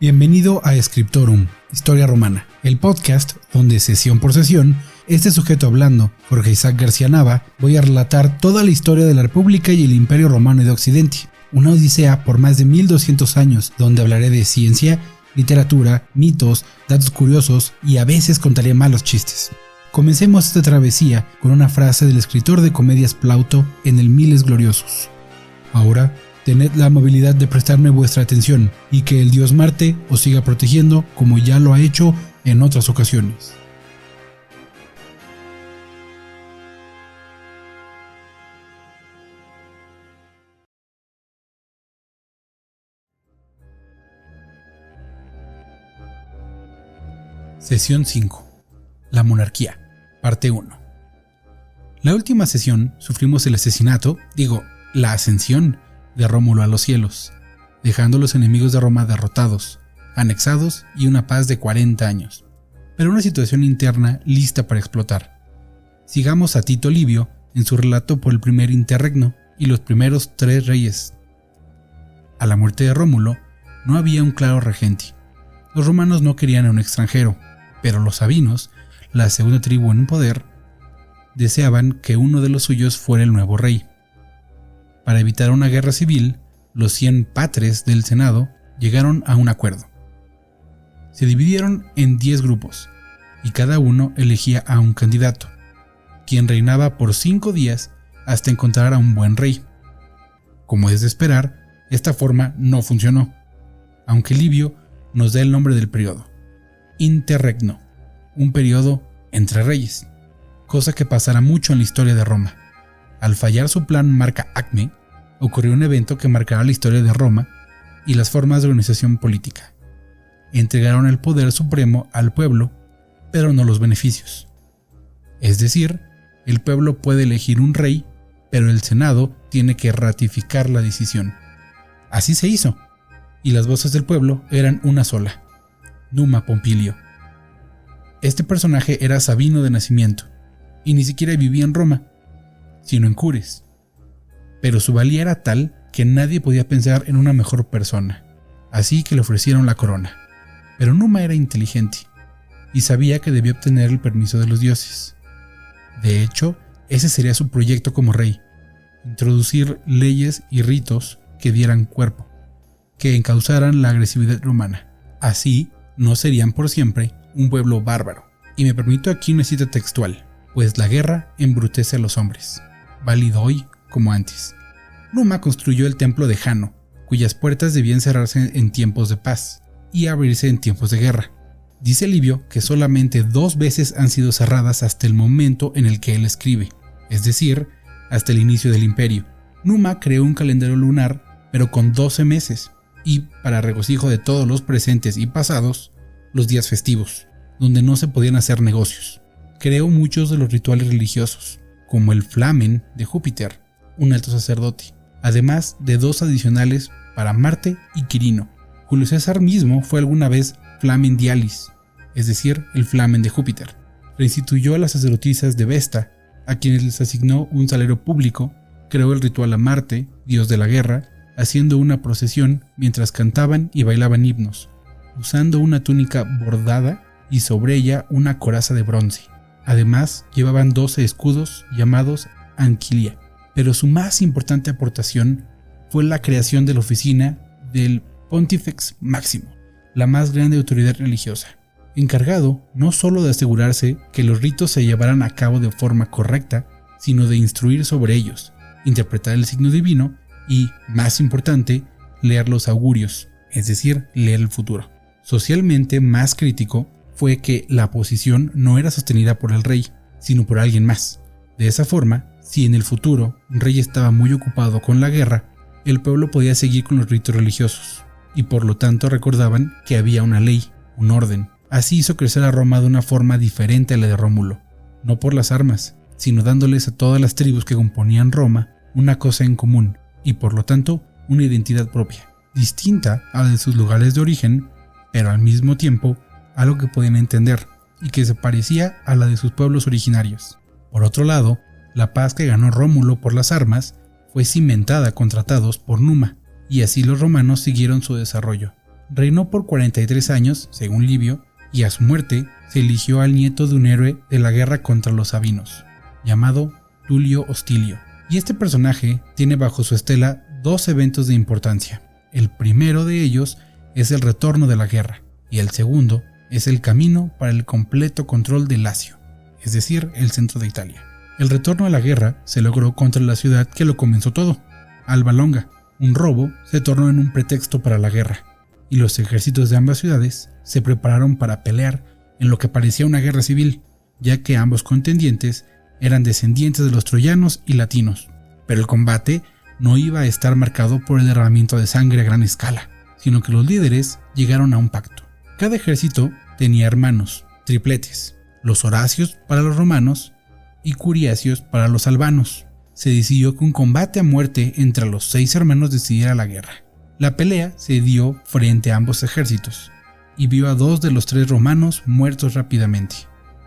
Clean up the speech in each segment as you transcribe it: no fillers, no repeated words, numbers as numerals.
Bienvenido a Scriptorum, Historia Romana, el podcast donde sesión por sesión, este sujeto hablando, Jorge Isaac García Nava, voy a relatar toda la historia de la República y el Imperio Romano de Occidente, una odisea por más de 1200 años donde hablaré de ciencia, literatura, mitos, datos curiosos y a veces contaré malos chistes. Comencemos esta travesía con una frase del escritor de comedias Plauto en el Miles Gloriosos. Ahora, tened la amabilidad de prestarme vuestra atención y que el dios Marte os siga protegiendo como ya lo ha hecho en otras ocasiones. Sesión 5. La monarquía, parte 1. La última sesión sufrimos el asesinato, la ascensión de Rómulo a los cielos, dejando a los enemigos de Roma derrotados, anexados y una paz de 40 años, pero una situación interna lista para explotar. Sigamos a Tito Livio en su relato por el primer interregno y los primeros 3 reyes. A la muerte de Rómulo no había un claro regente. Los romanos no querían a un extranjero, pero los sabinos, la segunda tribu en poder, deseaban que uno de los suyos fuera el nuevo rey. Para evitar una guerra civil, los 100 patres del Senado llegaron a un acuerdo. Se dividieron en 10 grupos, y cada uno elegía a un candidato, quien reinaba por 5 días hasta encontrar a un buen rey. Como es de esperar, esta forma no funcionó, aunque Livio nos da el nombre del periodo: interregno, un periodo entre reyes, cosa que pasará mucho en la historia de Roma. Al fallar su plan Marca Acme, ocurrió un evento que marcará la historia de Roma y las formas de organización política. Entregaron el poder supremo al pueblo, pero no los beneficios. Es decir, el pueblo puede elegir un rey, pero el Senado tiene que ratificar la decisión. Así se hizo, y las voces del pueblo eran una sola: Numa Pompilio. Este personaje era sabino de nacimiento, y ni siquiera vivía en Roma, sino en Cures. Pero su valía era tal que nadie podía pensar en una mejor persona, así que le ofrecieron la corona. Pero Numa era inteligente, y sabía que debía obtener el permiso de los dioses. De hecho, ese sería su proyecto como rey: introducir leyes y ritos que dieran cuerpo, que encauzaran la agresividad romana. Así, no serían por siempre un pueblo bárbaro. Y me permito aquí una cita textual: pues la guerra embrutece a los hombres, válido hoy como antes. Numa construyó el templo de Jano, cuyas puertas debían cerrarse en tiempos de paz y abrirse en tiempos de guerra. Dice Livio que solamente 2 veces han sido cerradas hasta el momento en el que él escribe, es decir, hasta el inicio del imperio. Numa creó un calendario lunar, pero con 12 meses, y, para regocijo de todos los presentes y pasados, los días festivos, donde no se podían hacer negocios. Creó muchos de los rituales religiosos, como el Flamen de Júpiter, un alto sacerdote, además de 2 adicionales para Marte y Quirino. Julio César mismo fue alguna vez Flamen Dialis, es decir, el Flamen de Júpiter. Reinstituyó a las sacerdotisas de Vesta, a quienes les asignó un salario público. Creó el ritual a Marte, dios de la guerra, haciendo una procesión mientras cantaban y bailaban himnos, usando una túnica bordada y sobre ella una coraza de bronce. Además, llevaban 12 escudos llamados Anquilia. Pero su más importante aportación fue la creación de la oficina del Pontifex Máximo, la más grande autoridad religiosa, encargado no solo de asegurarse que los ritos se llevaran a cabo de forma correcta, sino de instruir sobre ellos, interpretar el signo divino y, más importante, leer los augurios, es decir, leer el futuro. Socialmente más crítico fue que la posición no era sostenida por el rey, sino por alguien más. De esa forma, si en el futuro un rey estaba muy ocupado con la guerra, el pueblo podía seguir con los ritos religiosos, y por lo tanto recordaban que había una ley, un orden. Así hizo crecer a Roma de una forma diferente a la de Rómulo, no por las armas, sino dándoles a todas las tribus que componían Roma una cosa en común, y por lo tanto una identidad propia, distinta a la de sus lugares de origen, pero al mismo tiempo algo que podían entender y que se parecía a la de sus pueblos originarios. Por otro lado, la paz que ganó Rómulo por las armas fue cimentada con tratados por Numa, y así los romanos siguieron su desarrollo. Reinó por 43 años, según Livio, y a su muerte se eligió al nieto de un héroe de la guerra contra los sabinos, llamado Tulio Hostilio. Y este personaje tiene bajo su estela dos eventos de importancia. El primero de ellos es el retorno de la guerra, y el segundo es el camino para el completo control de Lacio, es decir, el centro de Italia. El retorno a la guerra se logró contra la ciudad que lo comenzó todo, Alba Longa. Un robo se tornó en un pretexto para la guerra, y los ejércitos de ambas ciudades se prepararon para pelear en lo que parecía una guerra civil, ya que ambos contendientes eran descendientes de los troyanos y latinos. Pero el combate no iba a estar marcado por el derramamiento de sangre a gran escala, sino que los líderes llegaron a un pacto. Cada ejército tenía hermanos, tripletes, los Horacios para los romanos y Curiacios para los albanos. Se decidió que un combate a muerte entre los 6 hermanos decidiera la guerra. La pelea se dio frente a ambos ejércitos y vio a 2 de los 3 romanos muertos rápidamente,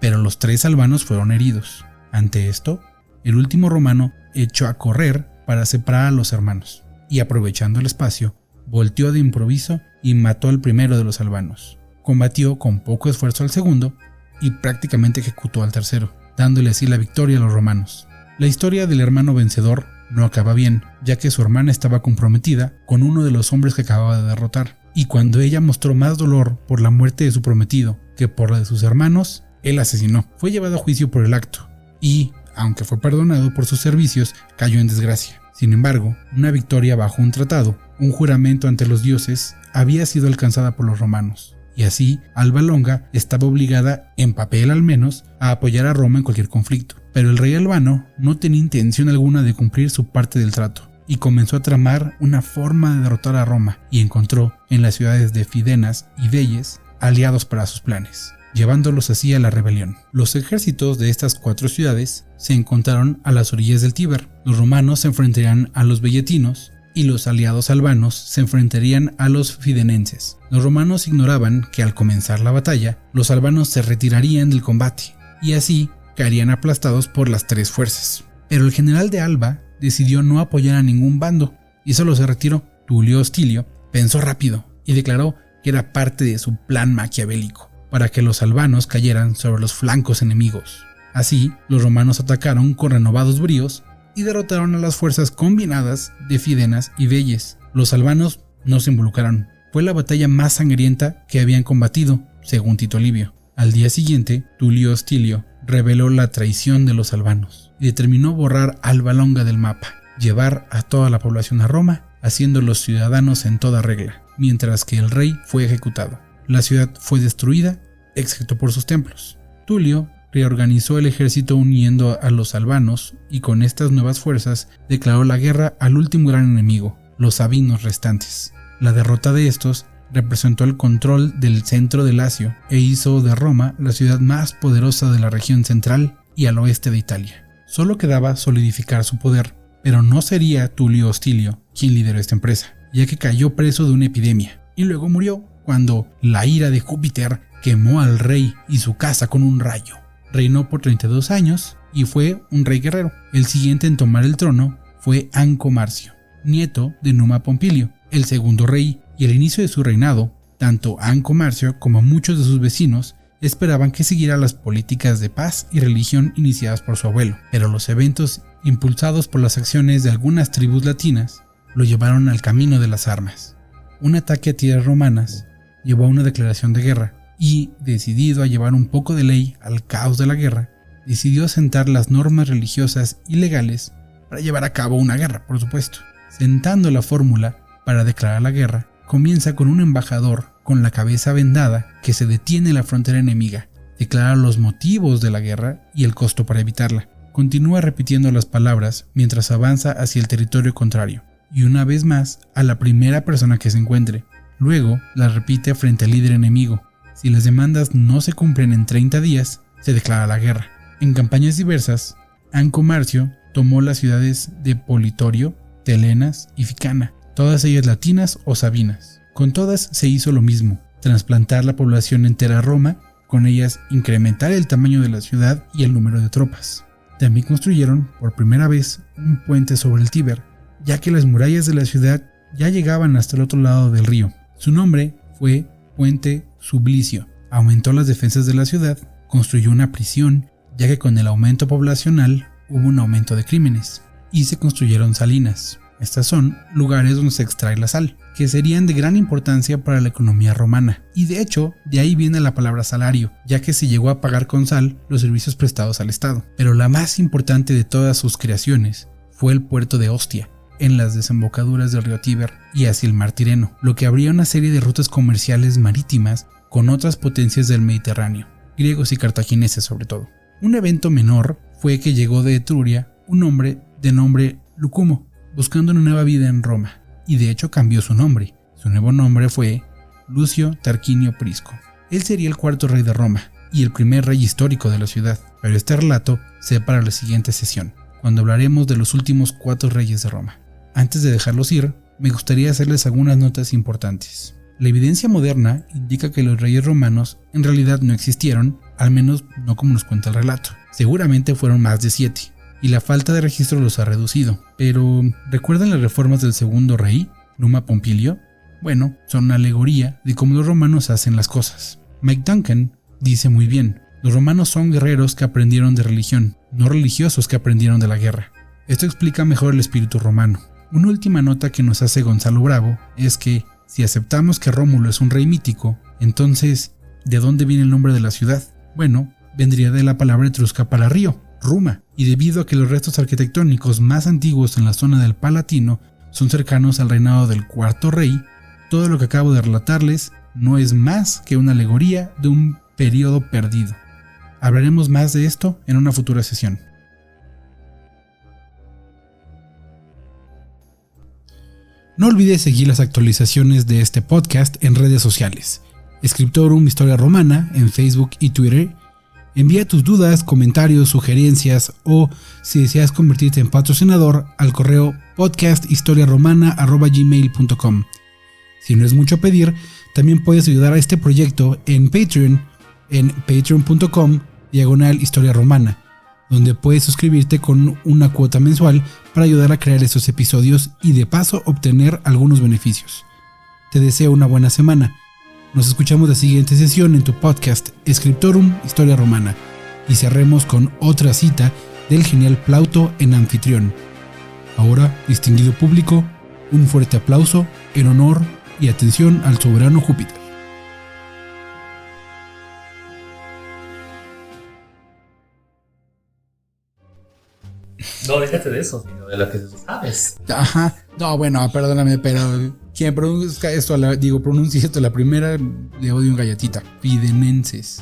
pero los 3 albanos fueron heridos. Ante esto, el último romano echó a correr para separar a los hermanos y, aprovechando el espacio, volteó de improviso y mató al primero de los albanos. Combatió con poco esfuerzo al segundo y prácticamente ejecutó al tercero, dándole así la victoria a los romanos. La historia del hermano vencedor no acaba bien, ya que su hermana estaba comprometida con uno de los hombres que acababa de derrotar, y cuando ella mostró más dolor por la muerte de su prometido que por la de sus hermanos, él asesinó. Fue llevado a juicio por el acto, y, aunque fue perdonado por sus servicios, cayó en desgracia. Sin embargo, una victoria bajo un tratado, un juramento ante los dioses, había sido alcanzada por los romanos, y así Alba Longa estaba obligada, en papel al menos, a apoyar a Roma en cualquier conflicto. Pero el rey albano no tenía intención alguna de cumplir su parte del trato, y comenzó a tramar una forma de derrotar a Roma, y encontró en las ciudades de Fidenas y Veyes aliados para sus planes, llevándolos así a la rebelión. Los ejércitos de estas 4 ciudades se encontraron a las orillas del Tíber. Los romanos se enfrentarían a los velletinos y los aliados albanos se enfrentarían a los fidenenses. Los romanos ignoraban que al comenzar la batalla, los albanos se retirarían del combate y así caerían aplastados por las 3 fuerzas. Pero el general de Alba decidió no apoyar a ningún bando y solo se retiró. Tulio Hostilio pensó rápido y declaró que era parte de su plan maquiavélico para que los albanos cayeran sobre los flancos enemigos. Así, los romanos atacaron con renovados bríos y derrotaron a las fuerzas combinadas de Fidenas y Veyes. Los albanos no se involucraron. Fue la batalla más sangrienta que habían combatido, según Tito Livio. Al día siguiente, Tulio Hostilio reveló la traición de los albanos y determinó borrar Alba Longa del mapa, llevar a toda la población a Roma, haciéndolos ciudadanos en toda regla, mientras que el rey fue ejecutado. La ciudad fue destruida, excepto por sus templos. Tulio reorganizó el ejército uniendo a los albanos y con estas nuevas fuerzas declaró la guerra al último gran enemigo, los sabinos restantes. La derrota de estos representó el control del centro de Lacio e hizo de Roma la ciudad más poderosa de la región central y al oeste de Italia. Solo quedaba solidificar su poder, pero no sería Tulio Hostilio quien lideró esta empresa, ya que cayó preso de una epidemia y luego murió cuando la ira de Júpiter quemó al rey y su casa con un rayo. Reinó por 32 años y fue un rey guerrero. El siguiente en tomar el trono fue Anco Marcio, nieto de Numa Pompilio, el segundo rey, y al inicio de su reinado, tanto Anco Marcio como muchos de sus vecinos esperaban que siguiera las políticas de paz y religión iniciadas por su abuelo, pero los eventos impulsados por las acciones de algunas tribus latinas lo llevaron al camino de las armas. Un ataque a tierras romanas llevó a una declaración de guerra y, decidido a llevar un poco de ley al caos de la guerra, decidió sentar las normas religiosas y legales para llevar a cabo una guerra, por supuesto. Sentando la fórmula para declarar la guerra, comienza con un embajador con la cabeza vendada que se detiene en la frontera enemiga, declara los motivos de la guerra y el costo para evitarla. Continúa repitiendo las palabras mientras avanza hacia el territorio contrario, y una vez más a la primera persona que se encuentre. Luego las repite frente al líder enemigo. Si las demandas no se cumplen en 30 días, se declara la guerra. En campañas diversas, Anco Marcio tomó las ciudades de Politorio, Telenas y Ficana, todas ellas latinas o sabinas. Con todas se hizo lo mismo, trasplantar la población entera a Roma, con ellas incrementar el tamaño de la ciudad y el número de tropas. También construyeron por primera vez un puente sobre el Tíber, ya que las murallas de la ciudad ya llegaban hasta el otro lado del río. Su nombre fue fue Puente Sublicio. Aumentó las defensas de la ciudad, construyó una prisión, ya que con el aumento poblacional hubo un aumento de crímenes, y se construyeron salinas. Estas son lugares donde se extrae la sal, que serían de gran importancia para la economía romana, y de hecho de ahí viene la palabra salario, ya que se llegó a pagar con sal los servicios prestados al Estado. Pero la más importante de todas sus creaciones fue el puerto de Ostia, en las desembocaduras del río Tíber y hacia el mar Tireno, lo que abría una serie de rutas comerciales marítimas con otras potencias del Mediterráneo, griegos y cartagineses sobre todo. Un evento menor fue que llegó de Etruria un hombre de nombre Lucumo, buscando una nueva vida en Roma, y de hecho cambió su nombre. Su nuevo nombre fue Lucio Tarquinio Prisco. Él sería el cuarto rey de Roma y el primer rey histórico de la ciudad, pero este relato será para la siguiente sesión, cuando hablaremos de los últimos 4 reyes de Roma. Antes de dejarlos ir, me gustaría hacerles algunas notas importantes. La evidencia moderna indica que los reyes romanos en realidad no existieron, al menos no como nos cuenta el relato. Seguramente fueron más de 7, y la falta de registro los ha reducido. Pero, ¿recuerdan las reformas del segundo rey, Numa Pompilio? Bueno, son una alegoría de cómo los romanos hacen las cosas. Mike Duncan dice muy bien: los romanos son guerreros que aprendieron de religión, no religiosos que aprendieron de la guerra. Esto explica mejor el espíritu romano. Una última nota que nos hace Gonzalo Bravo es que, si aceptamos que Rómulo es un rey mítico, entonces, ¿de dónde viene el nombre de la ciudad? Bueno, vendría de la palabra etrusca para río, Ruma, y debido a que los restos arquitectónicos más antiguos en la zona del Palatino son cercanos al reinado del cuarto rey, todo lo que acabo de relatarles no es más que una alegoría de un periodo perdido. Hablaremos más de esto en una futura sesión. No olvides seguir las actualizaciones de este podcast en redes sociales. Scriptorum Historia Romana en Facebook y Twitter. Envía tus dudas, comentarios, sugerencias o, si deseas convertirte en patrocinador, al correo podcasthistoriaromana@gmail.com. Si no es mucho pedir, también puedes ayudar a este proyecto en Patreon, en patreon.com/Historia Romana, donde puedes suscribirte con una cuota mensual para ayudar a crear estos episodios y de paso obtener algunos beneficios. Te deseo una buena semana. Nos escuchamos la siguiente sesión en tu podcast Scriptorum Historia Romana y cerremos con otra cita del genial Plauto en Anfitrión. Ahora, distinguido público, un fuerte aplauso en honor y atención al soberano Júpiter. No, déjate de eso, sino de lo que sabes. Ajá, no, bueno, perdóname, pero quien pronuncia esto, pronuncia esto, la primera le odio un galletita. Fidenenses.